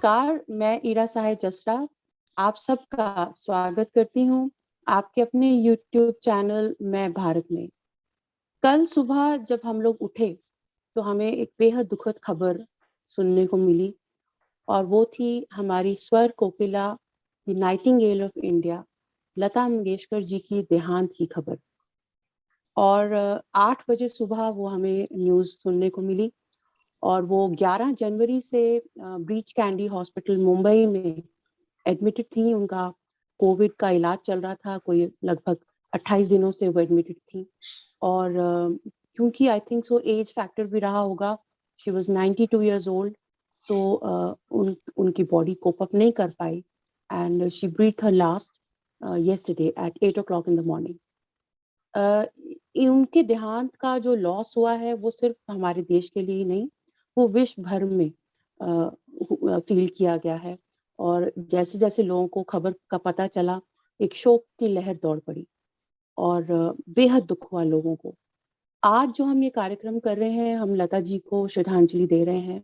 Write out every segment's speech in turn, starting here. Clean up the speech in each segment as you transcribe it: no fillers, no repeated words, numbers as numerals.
नमस्कार, मैं ईरा साहे जसरा आप सबका स्वागत करती हूँ आपके अपने यूट्यूब चैनल मैं भारत में। कल सुबह जब हम लोग उठे तो हमें एक बेहद दुखद खबर सुनने को मिली और वो थी हमारी स्वर कोकिला the Nightingale of India Lata Mangeshkar ji की देहांत की खबर। और 8 बजे सुबह वो हमें न्यूज़ सुनने को मिली और वो 11 जनवरी से ब्रीच कैंडी हॉस्पिटल मुंबई में एडमिटेड थी। उनका कोविड का इलाज चल रहा था, कोई लगभग 28 दिनों से वो एडमिटेड थी। और क्योंकि I think so age factor भी रहा होगा, शी वाज 92 इयर्स ओल्ड, तो उनकी बॉडी कोप अप नहीं कर पाई and she breathe her last yesterday at 8 o'clock in the morning. उनके देहांत का जो लॉस हुआ है वो सिर्फ हमारे देश के लिए ही नहीं, वो विश्व भर में फील किया गया है। और जैसे जैसे लोगों को खबर का पता चला, एक शोक की लहर दौड़ पड़ी और बेहद दुख हुआ लोगों को। आज जो हम ये कार्यक्रम कर रहे हैं, हम लता जी को श्रद्धांजलि दे रहे हैं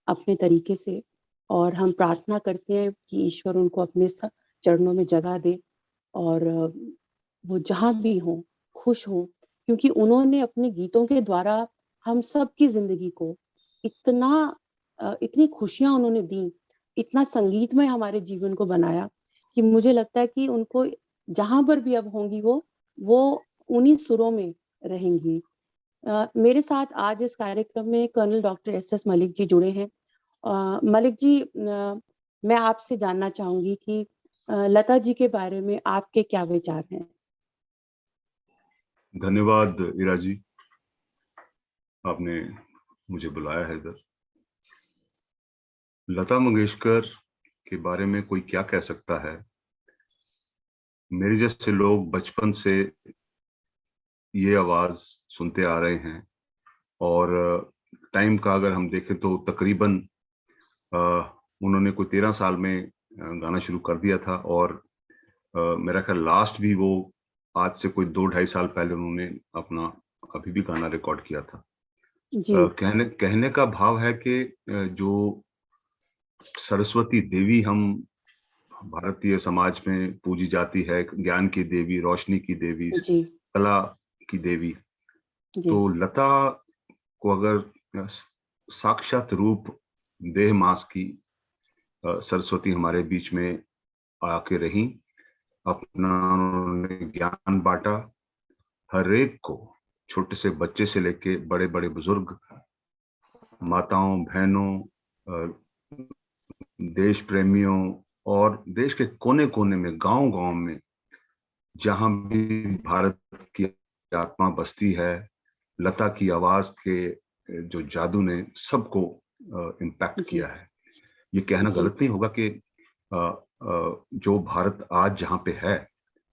अपने तरीके से, और हम प्रार्थना करते हैं कि ईश्वर उनको अपने चरणों में जगह दे और वो जहाँ भी हों खुश हों, क्योंकि उन्होंने अपने गीतों के द्वारा हम सब की जिंदगी को इतनी खुशियां उन्होंने दी, इतना संगीतमय हमारे जीवन को बनाया कि मुझे लगता है कि उनको जहां पर भी अब होंगी वो उन्हीं सुरों में रहेंगी। मेरे साथ आज इस कार्यक्रम में colonel doctor S Malik ji जुड़े हैं। मलिक जी, मैं आपसे जानना चाहूंगी कि लता जी के बारे में आपके क्या विचार हैं? धन्यवाद ईरा जी, आपने मुझे बुलाया है इधर। लता मंगेशकर के बारे में कोई क्या कह सकता है। मेरे जैसे लोग बचपन से ये आवाज सुनते आ रहे हैं और टाइम का अगर हम देखें तो तकरीबन उन्होंने कोई 13 साल में गाना शुरू कर दिया था और मेरा ख्याल लास्ट भी वो आज से कोई 2-2.5 साल पहले उन्होंने अपना अभी भी गाना रिकॉर्ड किया था। जी। कहने का भाव है कि जो सरस्वती देवी हम भारतीय समाज में पूजी जाती है, ज्ञान की देवी, रोशनी की देवी, जी। कला की देवी, जी। तो लता को अगर साक्षात रूप देह मास की सरस्वती हमारे बीच में आके रही, अपना उन्होंने ज्ञान बांटा, हर एक को, छोटे से बच्चे से लेके बड़े बड़े बुजुर्ग, माताओं, बहनों, देश प्रेमियों और देश के कोने कोने में, गांव गांव में, जहां भी भारत की आत्मा बसती है, लता की आवाज के जो जादू ने सबको इम्पैक्ट किया है। ये कहना जी। गलत नहीं होगा कि जो भारत आज जहां पे है,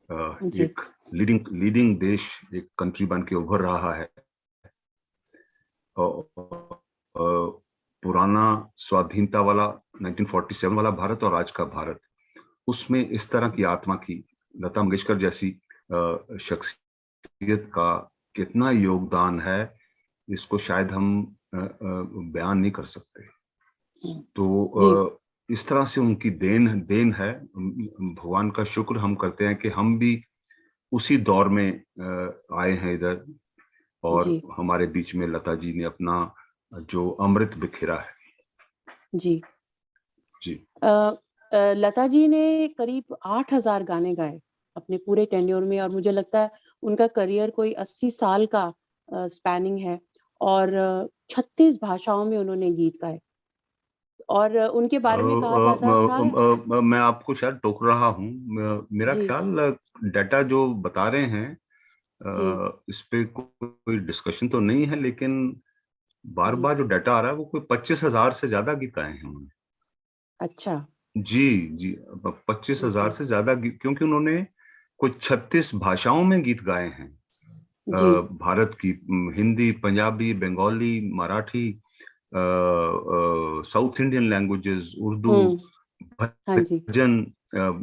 जी। एक लीडिंग देश, एक कंट्री बन के उभर रहा है। पुराना स्वाधीनता वाला 1947 वाला भारत और आज का भारत, उसमें इस तरह की आत्मा की, लता मंगेशकर जैसी शख्सियत का कितना योगदान है, इसको शायद हम बयान नहीं कर सकते। तो इस तरह से उनकी देन है। भगवान का शुक्र हम करते हैं कि हम भी उसी दौर में आए हैं इधर, और जी। हमारे बीच में लता जी ने अपना जो अमृत बिखेरा है। जी। जी। लता जी ने करीब 8,000 गाने गाए अपने पूरे टेन्योर में, और मुझे लगता है उनका करियर कोई 80 साल का स्पैनिंग है, और 36 भाषाओं में उन्होंने गीत गाए। और उनके बारे में कहा जाता था। मैं आपको शायद टोक रहा हूँ। मेरा जी। ख्याल डाटा जो बता रहे हैं, जी। इस पे कोई डिस्कशन तो नहीं है, लेकिन बार जी। बार जो डाटा आ रहा है वो कोई 25,000 से ज्यादा गीत गाए हैं उन्होंने। अच्छा। जी जी, 25,000 जी। से ज्यादा गीत, क्योंकि उन्होंने कुछ 36 भाषाओं में गीत गाए हैं। जी। भारत की Hindi, Punjabi, Bengali, Marathi, south Indian languages, Urdu, हाँ जी। भजन,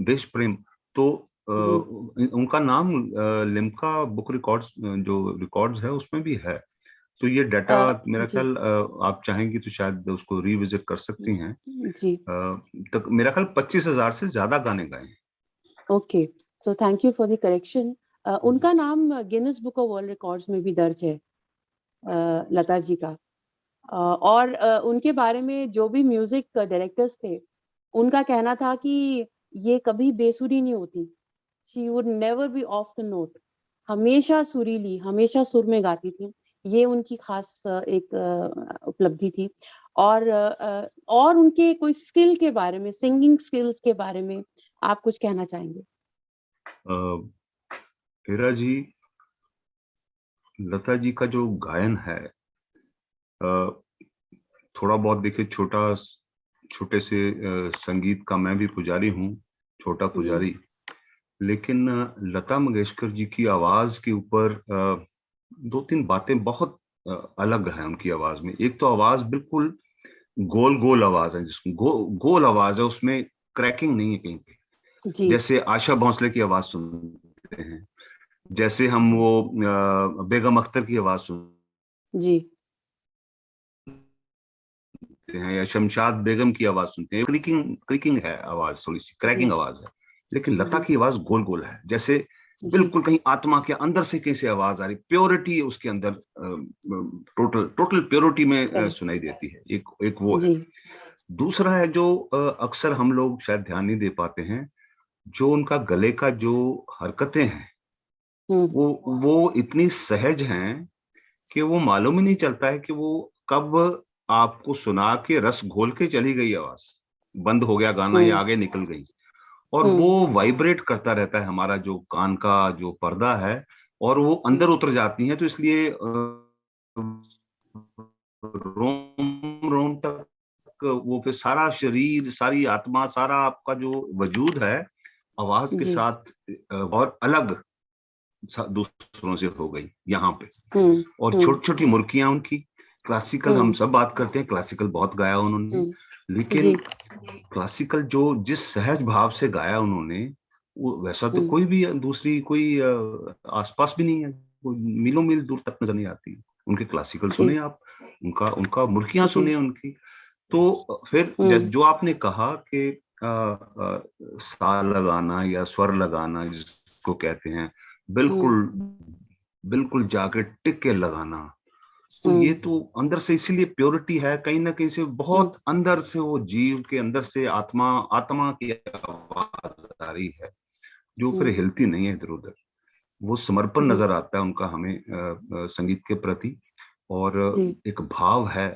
देश प्रेम। तो जी। उनका नाम लिम्का बुक रिकॉर्ड्स, जो रिकॉर्ड्स है उसमें भी है। तो ये डाटा मेरा जी ख्याल आप चाहेंगी तो शायद उसको रिविजिट कर सकती हैं। जी तक मेरा ख्याल 25,000 से ज्यादा गाने गाए हैं। Okay, so thank you for the correction. उनका नाम Guinness book of world records में भी दर्ज है, लता जी का। और उनके बारे में जो भी म्यूजिक डायरेक्टर्स थे, उनका कहना था कि ये कभी बेसुरी नहीं होती। She would never be of the note. हमेशा सुरीली, हमेशा सुर में गाती थी। ये उनकी खास एक उपलब्धि थी। और उनके कोई स्किल के बारे में, सिंगिंग स्किल्स के बारे में आप कुछ कहना चाहेंगे? हीरा जी, लता जी का जो गायन है, थोड़ा बहुत देखिए, छोटे से संगीत का मैं भी पुजारी हूँ, छोटा जी पुजारी। लेकिन लता मंगेशकर जी की आवाज के ऊपर दो तीन बातें बहुत अलग हैं उनकी आवाज में। एक तो आवाज बिल्कुल गोल गोल आवाज है, जिसमें गोल आवाज है, उसमें क्रैकिंग नहीं है कहीं पे। जी जैसे आशा भोसले की आवाज सुनते हैं, जैसे हम वो बेगम अख्तर की आवाज सुनते जी हैं, या शमशाद बेगम की आवाज सुनते हैं, क्लिकिंग क्लिकिंग है आवाज, थोड़ी सी जी क्रैकिंग आवाज है। लेकिन लता जी की आवाज गोल गोल है, जैसे जी बिल्कुल कहीं आत्मा के अंदर से कैसे आवाज आ रही, प्योरिटी उसके अंदर, टोटल टोटल प्योरिटी में करेक्ट सुनाई देती है। एक एक वो है। जी दूसरा है जो अक्सर हम लोग शायद ध्यान नहीं दे पाते हैं, जो उनका गले का जो हरकतें हैं, हम्म वो इतनी सहज हैं कि वो मालूम ही नहीं चलता है कि वो कब आपको सुना के रस घोल के चली गई आवाज, बंद हो गया गाना या हम्म आगे निकल गई। और वो हम्म वाइब्रेट करता रहता है हमारा जो कान का जो पर्दा है, और वो अंदर उतर जाती है। तो इसलिए रोम रोम तक वो फिर सारा शरीर, सारी आत्मा, सारा आपका जो वजूद है, आवाज के जी साथ और अलग दूसरों से हो गई यहाँ पे। हम्म और हम्म छोटी छोटी मुर्कियां उनकी, क्लासिकल हम हम्म सब बात करते हैं, क्लासिकल बहुत गाया उन्होंने, जी लेकिन क्लासिकल जो जिस सहज भाव से गाया उन्होंने, वो वैसा तो हम्म कोई भी दूसरी कोई आसपास भी नहीं है, कोई मीलों मील दूर तक नजर नहीं आती। उनके क्लासिकल जी सुने आप, उनका उनका मुर्कियां जी सुने उनकी। तो फिर हम्म जो आपने कहा कि सा लगाना या स्वर लगाना जिसको कहते हैं, हम्म बिल्कुल बिल्कुल जाके टिक के लगाना, तो ये हम्म तो अंदर से, इसीलिए प्योरिटी है कहीं ना कहीं से, हम्म बहुत अंदर से वो जीव के अंदर से आत्मा आत्मा की आवाज आ रही है, जो फिर हम्म हिलती नहीं है इधर उधर। वो समर्पण जी नजर आता है उनका हमें संगीत के प्रति। और जी एक भाव है,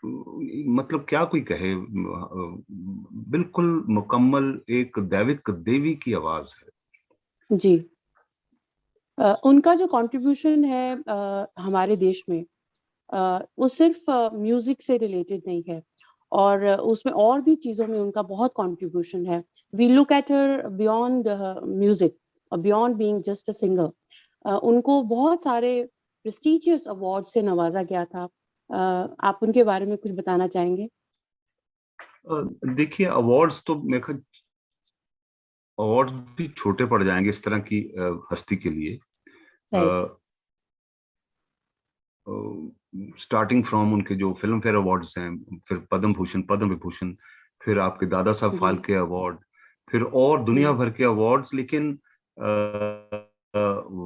मतलब क्या कोई कहे, बिल्कुल मुकम्मल एक दैविक देवी की आवाज है। जी उनका जो कंट्रीब्यूशन है हमारे देश में, वो सिर्फ म्यूजिक से रिलेटेड नहीं है, और उसमें और भी चीजों में उनका बहुत कंट्रीब्यूशन है। We look at her beyond music, beyond being just a singer. उनको बहुत सारे प्रेस्टिजियस अवार्ड से नवाजा गया था। आप उनके बारे में कुछ बताना चाहेंगे? देखिए, अवार्ड्स तो मेरे ख्याल अवार्ड्स भी छोटे पड़ जाएंगे इस तरह की हस्ती के लिए। राइट स्टार्टिंग फ्रॉम उनके जो फिल्म फेयर अवार्ड्स हैं, फिर पद्म भूषण, पद्म विभूषण, फिर आपके दादा साहब जी फाल्के अवार्ड, फिर और दुनिया जी भर के अवार्ड्स। लेकिन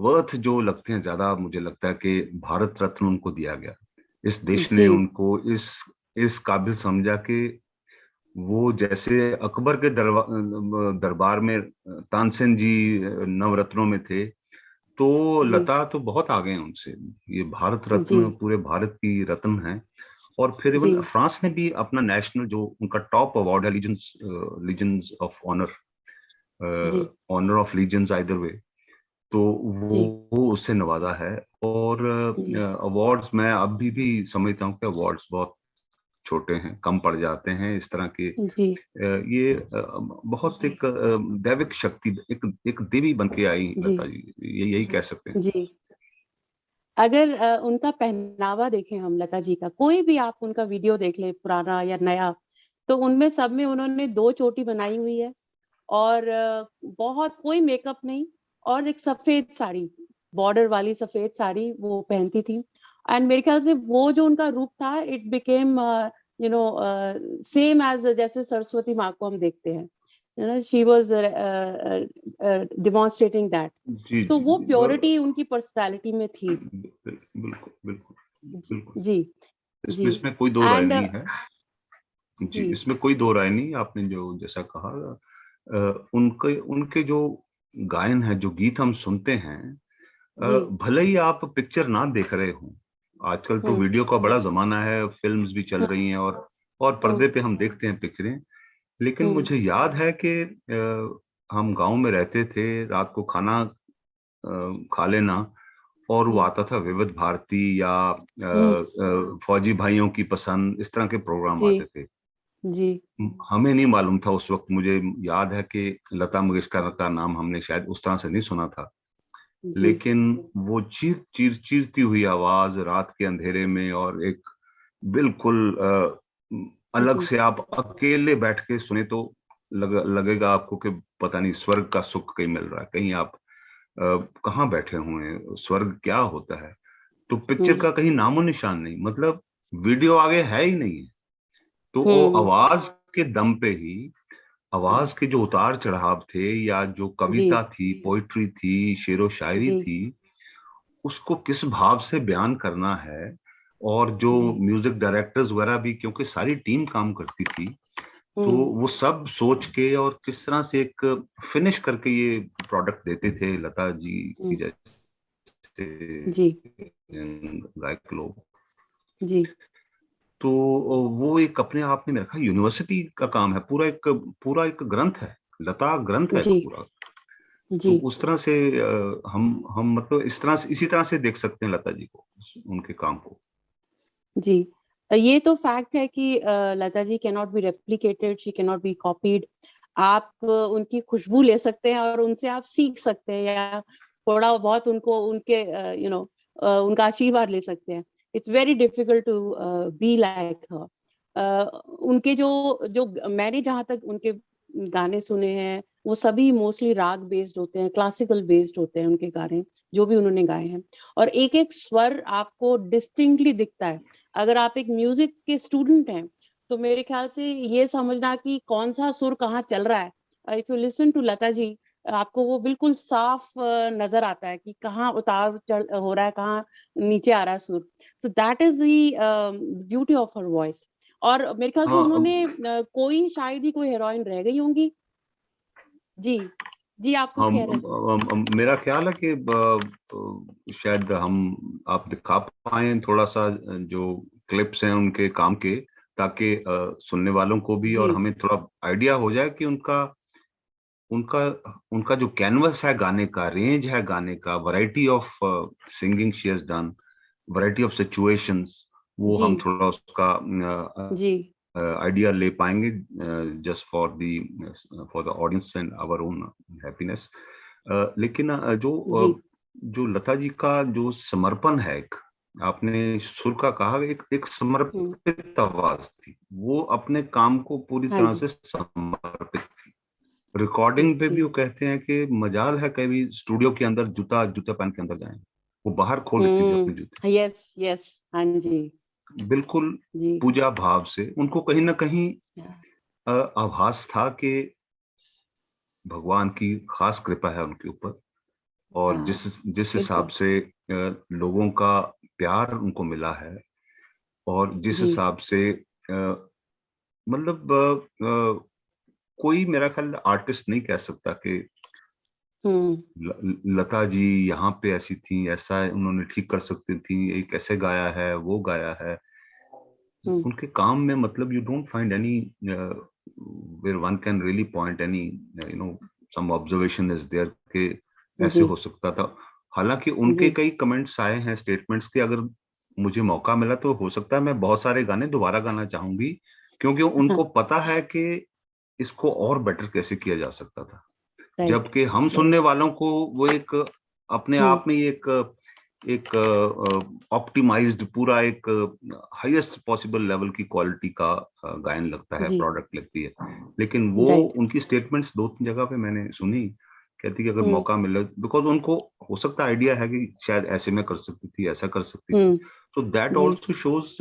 वर्थ जो लगते हैं ज्यादा, मुझे लगता है कि भारत रत्न उनको दिया गया। इस देश ने जी उनको इस काबिल समझा कि वो जैसे अकबर के दरबार में तानसेन जी नवरत्नों में थे, तो जी लता तो बहुत आगे हैं उनसे। ये भारत जी रत्न पूरे भारत की रत्न है। और फिर जी इवन फ्रांस ने भी अपना नेशनल जो उनका टॉप अवार्ड है, लीजेंस लीजेंस ऑफ ऑनर, जी honour of legions either way, तो जी वो उससे नवाजा है। और जी अवार्ड्स मैं अभी भी समझता हूँ कि अवार्ड्स बहुत छोटे हैं, कम पड़ जाते हैं इस तरह के। जी ये बहुत एक दैविक शक्ति, एक देवी बन के आई जी लता जी, ये यही कह सकते हैं। जी अगर उनका पहनावा देखें हम, लता जी का कोई भी आप उनका वीडियो देख लें, पुराना या नया, तो उनमें सब में उन्होंने 2 चोटी बनाई हुई है, और बहुत कोई मेकअप नहीं, और एक सफ़ेद साड़ी, बॉर्डर वाली सफेद साड़ी वो पहनती थी। एंड मेरे ख्याल से वो जो उनका रूप था, it became you know same as जैसे सरस्वती माँ को हम देखते हैं, you know, she was demonstrating that. जी तो जी वो जी, प्योरिटी उनकी पर्सनालिटी में थी। बिल्कुल बिल्कुल जी बिल्कुल। जी। इसमें जी इसमें कोई दो राय एंड नहीं है। जी, जी इसमें कोई दो राय नहीं। आपने जो जैसा कहा, उनके उनके जो गायन है, जो गीत हम सुनते हैं, जी। भले ही आप पिक्चर ना देख रहे हो, आजकल तो हम्म वीडियो का बड़ा जमाना है, फिल्म्स भी चल रही हैं, और हम्म पर्दे पे हम देखते हैं पिक्चरें। लेकिन हम्म मुझे याद है कि हम गांव में रहते थे, रात को खाना खा लेना, और वो हम्म आता था विविध भारती या हम्म, फौजी भाइयों की पसंद, इस तरह के प्रोग्राम जी आते थे। जी हमें नहीं मालूम था उस वक्त, मुझे याद है कि लता मंगेशकर का नाम हमने शायद उस तरह से नहीं सुना था। जी। लेकिन वो चीरती हुई आवाज रात के अंधेरे में, और एक बिल्कुल अलग जी से, आप अकेले बैठ के सुने तो लगेगा आपको कि पता नहीं स्वर्ग का सुख कहीं मिल रहा है, कहीं आप कहाँ बैठे हुए हैं, स्वर्ग क्या होता है। तो पिक्चर हम्म का कहीं नामो निशान नहीं, मतलब वीडियो आगे है ही नहीं है। तो वो हम्म आवाज के दम पे ही, आवाज के जो उतार चढ़ाव थे, या जो जी कविता थी, पोइट्री थी, शेरो शायरी जी थी, उसको किस भाव से बयान करना है। और जो जी। म्यूजिक डायरेक्टर्स वगैरह भी, क्योंकि सारी टीम काम करती थी, तो हम्म वो सब सोच के और किस तरह से एक फिनिश करके ये प्रोडक्ट देते थे, लता जी की हम्म, जैसे जी गायक लोग। जी तो वो एक अपने आप में, मेरा ख्याल यूनिवर्सिटी का काम है, पूरा एक ग्रंथ है, लता ग्रंथ है एक जी पूरा। जी तो उस तरह से हम मतलब इस तरह से, इसी तरह से देख सकते हैं लता जी को, उनके काम को। जी। ये तो फैक्ट है कि Lata ji can not be replicated, she can not be copied. आप उनकी खुशबू ले सकते हैं और उनसे आप सीख सकते हैं, या थोड़ा बहुत उनको उनके यू नो उनका आशीर्वाद ले सकते हैं। It's very difficult to be like her. उनके जो जो मैंने जहाँ तक उनके गाने सुने हैं, वो सभी मोस्टली राग बेस्ड होते हैं, क्लासिकल बेस्ड होते हैं उनके गाने, जो भी उन्होंने गाए हैं। और एक एक स्वर आपको डिस्टिंक्टली दिखता है। अगर आप एक म्यूजिक के स्टूडेंट हैं, तो मेरे ख्याल से ये समझना कि कौन सा सुर कहाँ चल रहा है, if you listen to Lata ji, आपको वो बिल्कुल साफ नजर आता है कि कहाँ उतार चढ़ हो रहा है, कहाँ नीचे आ रहा है सुर। तो that is the beauty of her voice. और मेरे ख्याल से हाँ, उन्होंने कोई शायद ही कोई हीरोइन रह गई होंगी। जी जी, आप कुछ कह रहे थे। मेरा ख्याल है कि शायद आप दिखा पाए थोड़ा सा जो क्लिप्स हैं उनके काम के, ताकि सुनने वालों को भी जी और हमें थोड़ा आइडिया हो जाए कि उनका उनका उनका जो कैनवस है गाने का, रेंज है गाने का, variety of singing she has done, variety of situations, वो जी हम थोड़ा उसका जी आइडिया ले पाएंगे, just for the audience and our own happiness. लेकिन जी। जो लता जी का जो समर्पण है, एक आपने सुर का कहा, एक एक हम्म, समर्पित आवाज थी, वो अपने काम को पूरी हाँ तरह जी। से समर्पित थी। रिकॉर्डिंग पे जी भी वो कहते हैं कि मजाल है कभी स्टूडियो के अंदर जूता जूते पहन के अंदर जाएं, वो बाहर खोल देती थी अपने जूते, यस यस, हाँ जी। बिल्कुल जी पूजा भाव से। उनको कहीं ना कहीं आभास था कि भगवान की खास कृपा है उनके ऊपर, और हाँ, जिस जिस हिसाब बिल्कुल। से लोगों का प्यार उनको मिला है, और जिस जी हिसाब से मतलब कोई मेरा ख्याल आर्टिस्ट नहीं कह सकता कि हम्म लता जी यहाँ पे ऐसी थी, ऐसा उन्होंने ठीक कर सकती थी, ये कैसे गाया है, वो गाया है। हम्म उनके काम में मतलब you don't find anywhere one can really point any you know some observation is there कि ऐसे जी हो सकता था। हालांकि जी उनके कई कमेंट्स आए हैं, स्टेटमेंट्स के, अगर मुझे मौका मिला तो हो सकता है मैं बहुत सारे गाने दोबारा गाना चाहूंगी, क्योंकि उनको पता है कि इसको और बेटर कैसे किया जा सकता था। राइट जबकि हम सुनने राइट। वालों को वो एक अपने हम्म आप में ही एक एक ऑप्टिमाइज्ड पूरा एक हाईएस्ट पॉसिबल लेवल की क्वालिटी का गायन लगता है, जी प्रोडक्ट लगती है। लेकिन वो राइट। उनकी स्टेटमेंट्स दो तीन जगह पे मैंने सुनी, कहती कि अगर मौका मिले, बिकॉज उनको हो सकता आइडिया है कि शायद ऐसे में कर सकती थी, ऐसा कर सकती थी, तो दैट ऑल्सो शोज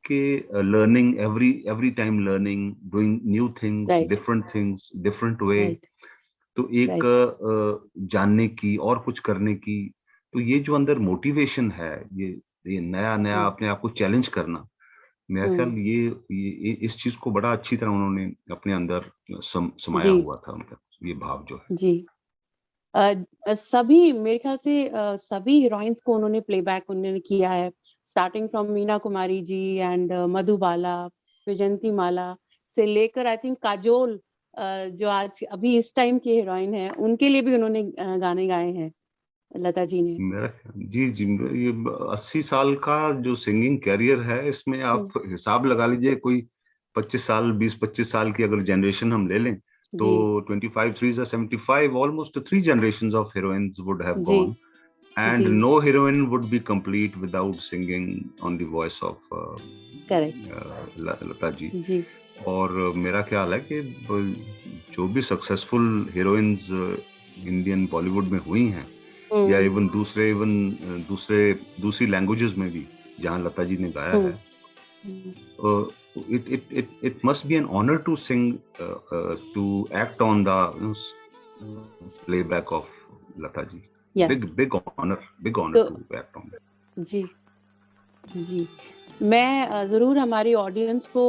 कि learning, every time learning, doing new things, different way, तो एक जानने की और कुछ करने की, तो ये जो अंदर मोटिवेशन है, ये नया अपने आप को चैलेंज करना, मेरा ख्याल ये इस चीज को बड़ा अच्छी तरह उन्होंने अपने अंदर समाया हुआ था, उनका ये भाव जो है। जी सभी मेरे ख्याल से सभी हीरोइंस को उन्होंने प्लेबैक उन्होंने किया है, starting from Meena Kumari ji and Madhubala, Vyjayanti Mala से लेकर आई थिंक काजोल जो आज अभी इस टाइम की हीरोइन है, उनके लिए भी उन्होंने गाने गाए हैं लता जी ने। जी ये 80 साल का जो सिंगिंग कैरियर है, इसमें आप हिसाब लगा लीजिए, कोई 25 साल 20-25 साल की अगर जनरेशन हम ले लें, तो 25 3 75, almost 3 generations of heroines would have gone, and no heroine would be complete without singing on the voice of Lata ji. और मेरा ख्याल है कि जो भी सक्सेसफुल हीरोइंस इंडियन बॉलीवुड में हुई हैं, या दूसरी लैंग्वेजेस में भी जहां लता जी ने गाया है, it must be an honor to sing, to act on the playback of Lata ji. Big honor to act on that. जी मैं जरूर हमारी ऑडियंस को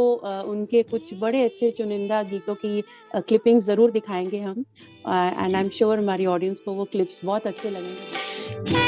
उनके कुछ बड़े अच्छे चुनिंदा गीतों की क्लिपिंग जरूर दिखाएंगे हम, एंड आई एम श्योर हमारी ऑडियंस को वो क्लिप्स बहुत अच्छे लगेंगे।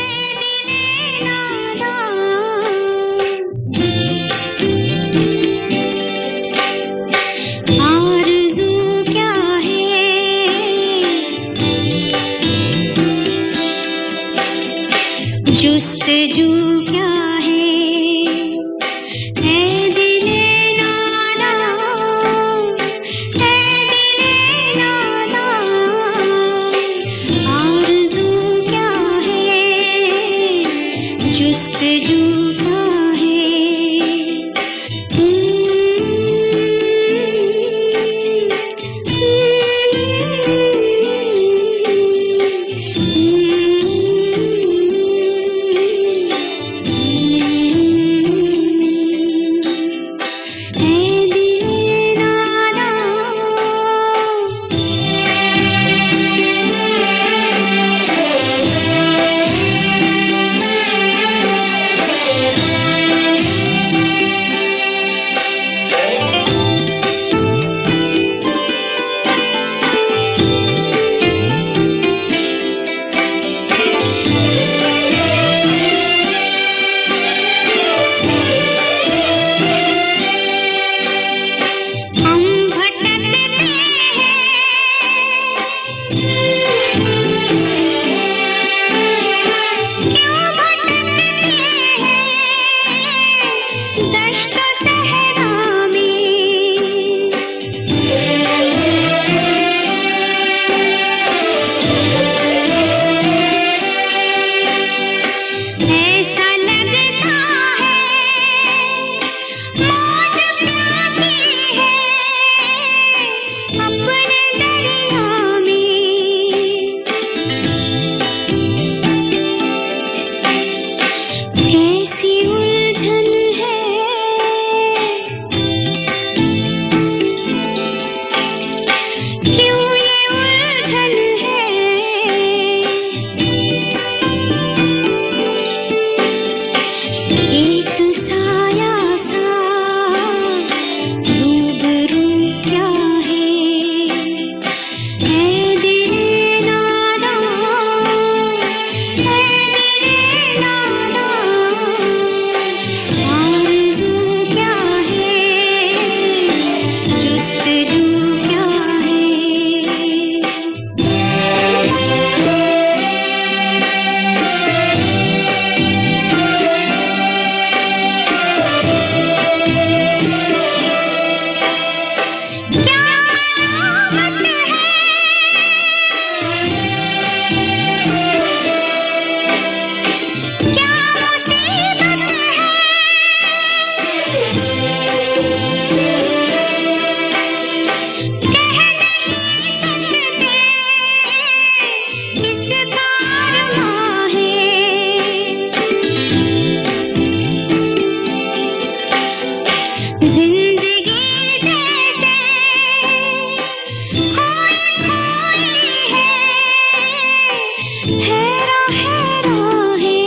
हैरा हैरा है।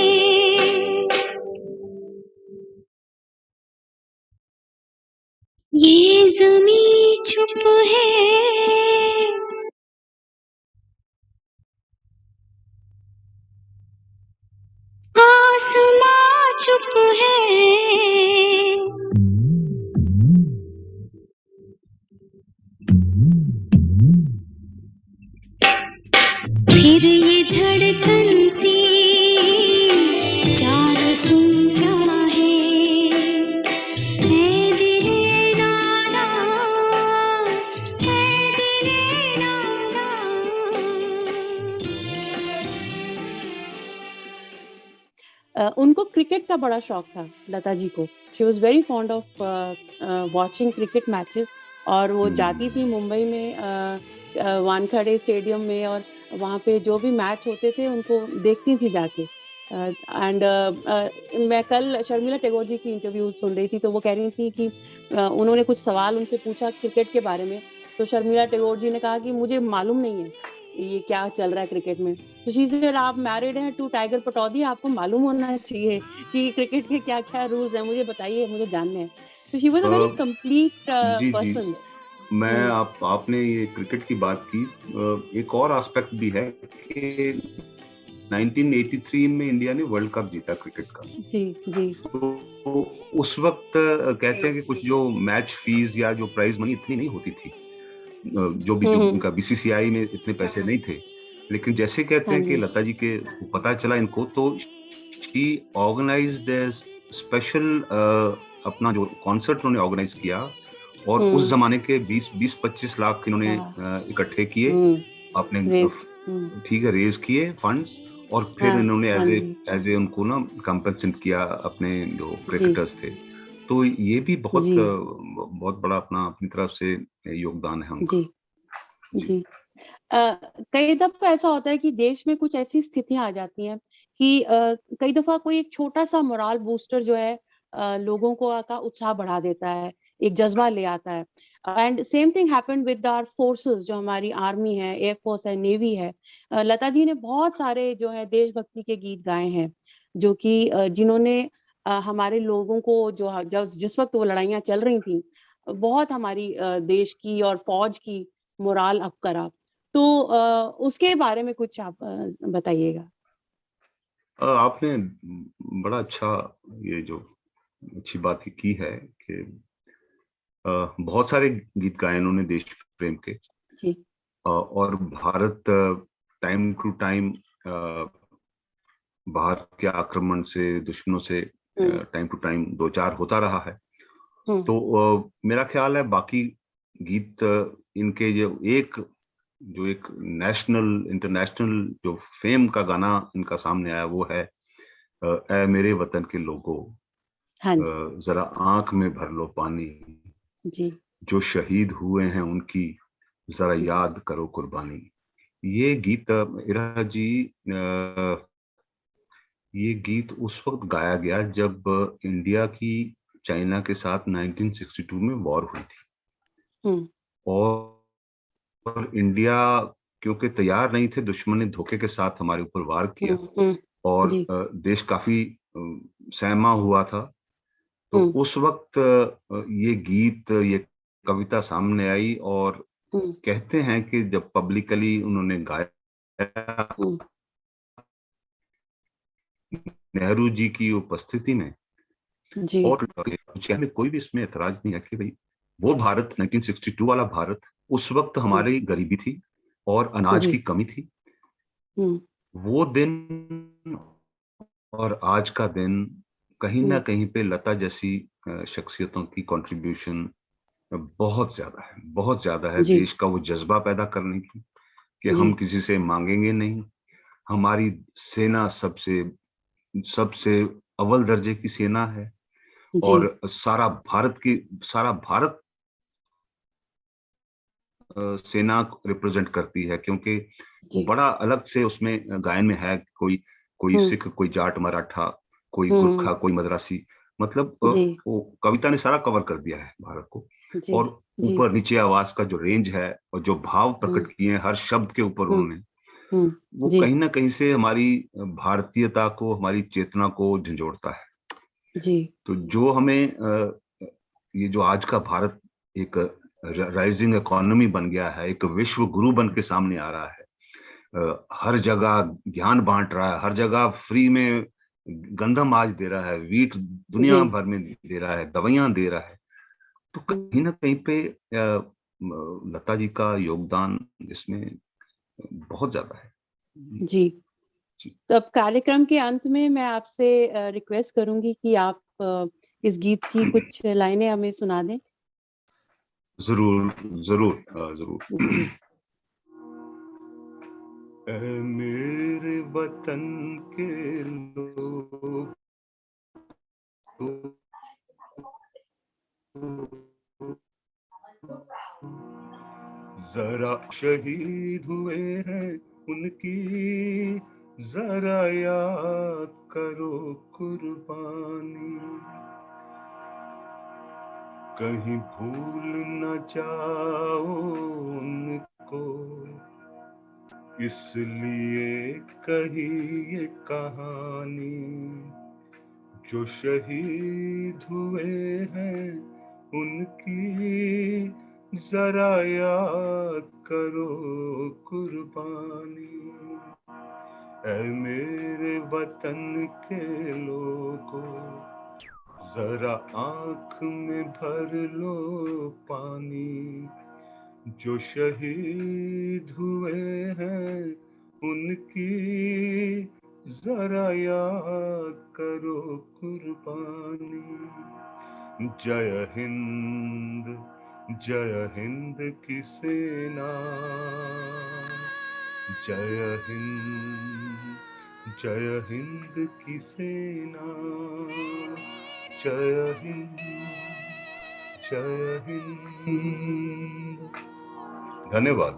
ये ज़मीं चुप है, आसमां चुप है, फिर ये धड़कन सी जान सुन क्या है दिले नादा, है दिले नादा। उनको क्रिकेट का बड़ा शौक था लता जी को। She was very fond of watching cricket matches, और वो जाती थी मुंबई में वानखेड़े स्टेडियम में, और वहाँ पे जो भी मैच होते थे उनको देखती थी जाके। एंड मैं कल शर्मिला टैगोर जी की इंटरव्यू सुन रही थी, तो वो कह रही थी कि उन्होंने कुछ सवाल उनसे पूछा क्रिकेट के बारे में, तो शर्मिला टैगोर जी ने कहा कि मुझे मालूम नहीं है ये क्या चल रहा है क्रिकेट में। तो शी सेड आप मैरिड हैं टू टाइगर पटौदी, आपको मालूम होना चाहिए कि क्रिकेट के क्या क्या रूल्स हैं, मुझे बताइए, मुझे जानने हैं। तो she was a very complete जी जी, पर्सन। मैं आपने ये क्रिकेट की बात की, एक और एस्पेक्ट भी है कि 1983 में इंडिया ने वर्ल्ड कप जीता क्रिकेट का। जी जी। तो उस वक्त कहते हैं कि कुछ जो मैच फीस या जो प्राइज मनी इतनी नहीं होती थी, जो उनका बीसीसीआई में इतने पैसे नहीं थे, लेकिन जैसे कहते हाँ हैं कि जी। लता जी के पता चला इनको, तो शी ऑर्गेनाइज्ड स्पेशल अपना जो कॉन्सर्ट उन्होंने ऑर्गेनाइज किया, और उस जमाने के 20-25 लाख इन्होंने इकट्ठे किए अपने, ठीक है, रेज किए फंड्स, और फिर इन्होंने एज ए उनको ना कंपनसेट किया अपने जो क्रिकेटर्स थे। तो ये भी बहुत बहुत बड़ा अपना अपनी तरफ से योगदान है उनका। जी जी। कई दफा ऐसा होता है कि देश में कुछ ऐसी स्थितियां आ जाती हैं कि कई दफा कोई एक छोटा सा मोरल बूस्टर जो है लोगों को का उत्साह बढ़ा देता है, एक जज्बा ले आता है। And same thing happened with our forces, जो हमारी आर्मी है, एयरफोर्स है, नेवी है। लता जी ने बहुत सारे जो है देशभक्ति के गीत गाए हैं, जो कि जिन्होंने हमारे लोगों को जो जिस वक्त वो लड़ाइयाँ चल रही थी, बहुत हमारी देश की और फौज की मोरल अप करा। तो उसके बारे में कुछ आप बताइएगा। आपने बड़ा अच्छा ये जो अच्छी बात की है कि बहुत सारे गीत गाए उन्होंने देश प्रेम के। जी। और भारत टाइम टू टाइम बाहर के आक्रमण से, दुश्मनों से टाइम टू टाइम दो चार होता रहा है। तो मेरा ख्याल है बाकी गीत इनके जो एक नेशनल इंटरनेशनल जो फेम का गाना इनका सामने आया, वो है ऐ मेरे वतन के लोगों, जरा आंख में भर लो पानी, जी। जो शहीद हुए हैं उनकी जरा याद करो कुर्बानी। ये गीत इरा जी, ये गीत उस वक्त गाया गया जब इंडिया की चाइना के साथ 1962 में वॉर हुई थी, और इंडिया क्योंकि तैयार नहीं थे, दुश्मन ने धोखे के साथ हमारे ऊपर वार किया, और देश काफी सहमा हुआ था। तो उस वक्त ये गीत, ये कविता सामने आई, और कहते हैं कि जब पब्लिकली उन्होंने गाया नेहरू जी की उपस्थिति में, और कोई भी इसमें एतराज नहीं है कि भाई वो भारत 1962 वाला भारत, उस वक्त हमारी गरीबी थी और अनाज की कमी थी। वो दिन और आज का दिन कहीं ना कहीं पे लता जैसी शख्सियतों की कंट्रीब्यूशन बहुत ज्यादा है देश का वो जज्बा पैदा करने की, कि हम किसी से मांगेंगे नहीं। हमारी सेना सबसे अव्वल दर्जे की सेना है, और सारा भारत सेना रिप्रेजेंट करती है, क्योंकि बड़ा अलग से उसमें गायन में है, कोई सिख, कोई जाट मराठा, कोई गुरखा, कोई मद्रासी, मतलब वो कविता ने सारा कवर कर दिया है भारत को। और ऊपर नीचे आवाज का जो रेंज है और जो भाव प्रकट किए हैं हर शब्द के ऊपर उन्होंने, वो जी कहीं ना कहीं से हमारी भारतीयता को, हमारी चेतना को झंझोड़ता है। जी तो जो हमें ये जो आज का भारत एक राइजिंग इकोनॉमी बन गया है, एक विश्व गुरु बन के सामने आ रहा है, हर जगह ज्ञान बांट रहा है, हर जगह फ्री में गंदम आज दे रहा है, वीट दुनिया जी भर में दे रहा है, दवाइयां दे रहा है, तो कहीं ना कहीं पे लता जी का योगदान इसमें बहुत ज्यादा है। जी। जी, तो अब कार्यक्रम के अंत में मैं आपसे रिक्वेस्ट करूंगी कि आप इस गीत की कुछ लाइनें हमें सुना दें। जरूर जरूर जरूर। जी ऐ मेरे वतन के लोग, जरा शहीद हुए हैं उनकी, जरा याद करो कुर्बानी, कहीं भूल न जाओ उनको, इसलिए कही ये कहानी, जो शहीद हुए हैं उनकी, जरा याद करो कुर्बानी, ऐ मेरे वतन के लोगों, जरा आंख में भर लो पानी, जो शहीद हुए हैं उनकी, जरा याद करो कुर्बानी, जय हिंद की सेना, जय हिंद की सेना, जय हिंद, जय हिंद। धन्यवाद।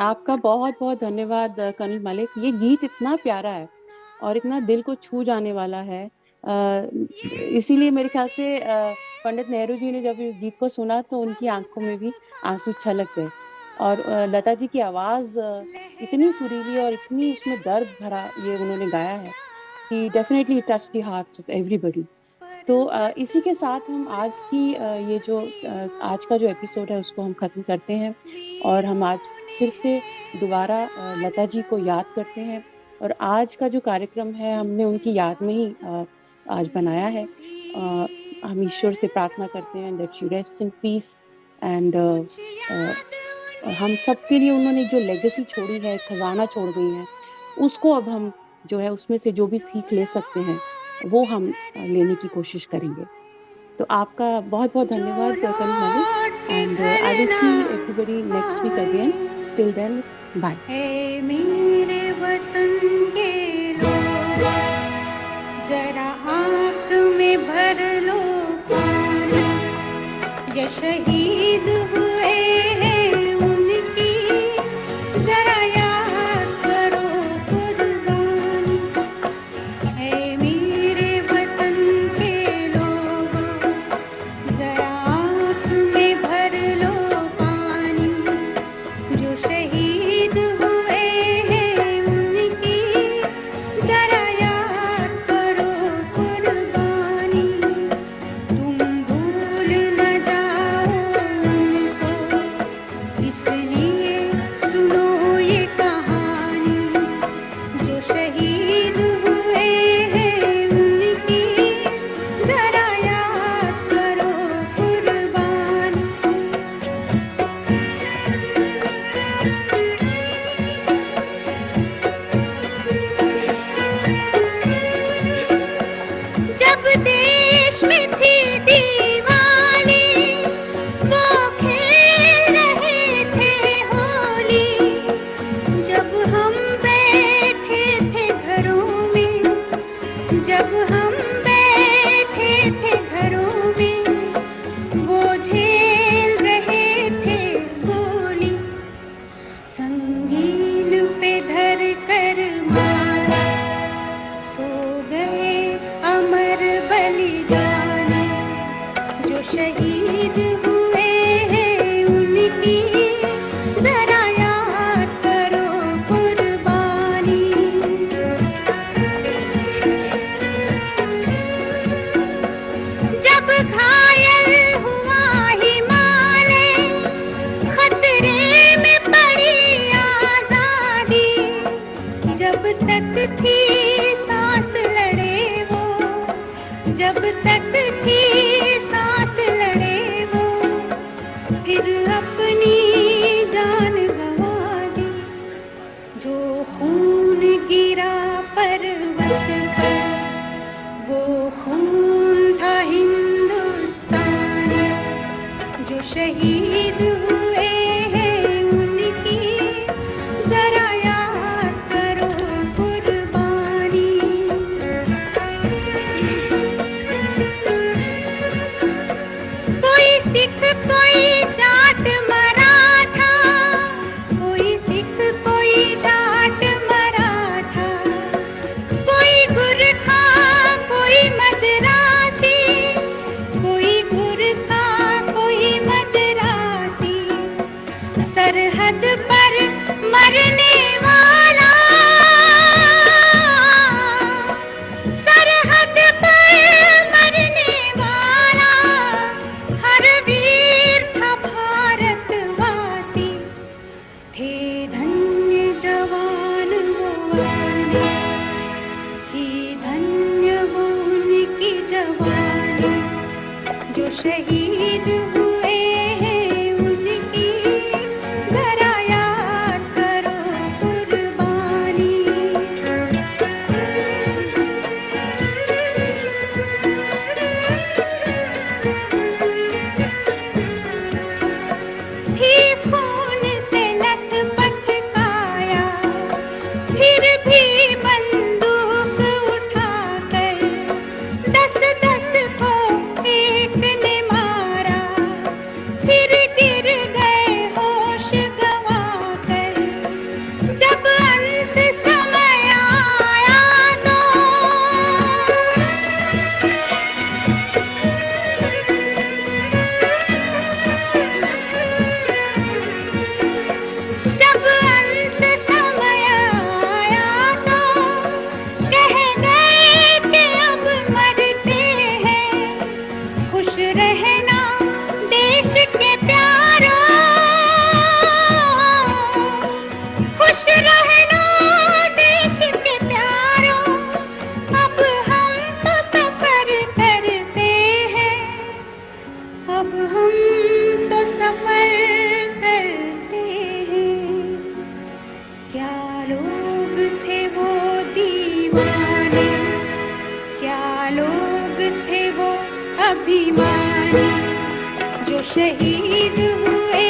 आपका बहुत बहुत धन्यवाद कर्नल मलिक। ये गीत इतना प्यारा है और इतना दिल को छू जाने वाला है, इसीलिए मेरे ख्याल से पंडित नेहरू जी ने जब इस गीत को सुना तो उनकी आंखों में भी आंसू छलक गए। और लता जी की आवाज इतनी सुरीली और इतनी उसमें दर्द भरा ये उन्होंने गाया है कि definitely touch the hearts of everybody. तो इसी के साथ हम आज की ये जो आज का जो एपिसोड है उसको हम खत्म करते हैं और हम आज फिर से दोबारा लता जी को याद करते हैं। और आज का जो कार्यक्रम है हमने उनकी याद में ही आज बनाया है। हम ईश्वर से प्रार्थना करते हैं that she rest in peace and हम सबके लिए उन्होंने जो लेगेसी छोड़ी है, खजाना छोड़ गई है, उसको अब हम जो है उसमें से जो भी सीख ले सकते हैं वो हम लेने की कोशिश करेंगे। तो आपका बहुत बहुत धन्यवाद colonel Malik and I will see everybody next week again. Till then it's bye. है मेरे वतन के लोग, जरा आँख में भर लो पानी, ये शहीद हुए हैं उनकी, जरा याद करो कुर्बानी, है मेरे वतन के लोग, जरा आँख में भर लो पानी, जो शहीद हुए हैं उनकी, जरा याद करो कुर्बानी, तुम भूल न जाओ तक थी सांस लड़े वो, जब तक थी सांस लड़े वो, फिर अपनी जान गवा दी। जो खून गिरा पर्वत पर, वो खून था हिंदुस्तानी। जो शहीद हुए हैं उनकी जरा याद करो कुर्बानी। कोई सिख कोई जाट मराठा, कोई सिख कोई जाट मराठा, कोई गुरखा कोई मद्रासी, कोई गुरखा कोई मद्रासी। सरहद पर मरने वाला, सरहद पर मरने वाला, हर वीर था भारतवासी। थे धन्य जवान वो अपने, थी धन्य वो उनकी जवानी। जो शहीद हुए हैं उनकी जरा याद करो कुर्बानी। थी खून से लथपथ काया, फिर भी बंदूक उठाकर 10-10 को एक ने मारा। फिर गिर गए होश गंवाकर, जब अंत समय आया तो जब अंत समय आया तो कह गए कि अब मरते हैं। खुश रहना देश के प्यारों, खुश रहना देश के प्यारों। अब हम तो सफर करते हैं, अब हम तो सफर करते हैं। क्या लोग थे वो दीवाने, क्या लोग थे वो अभिमानी। जो शहीद हुए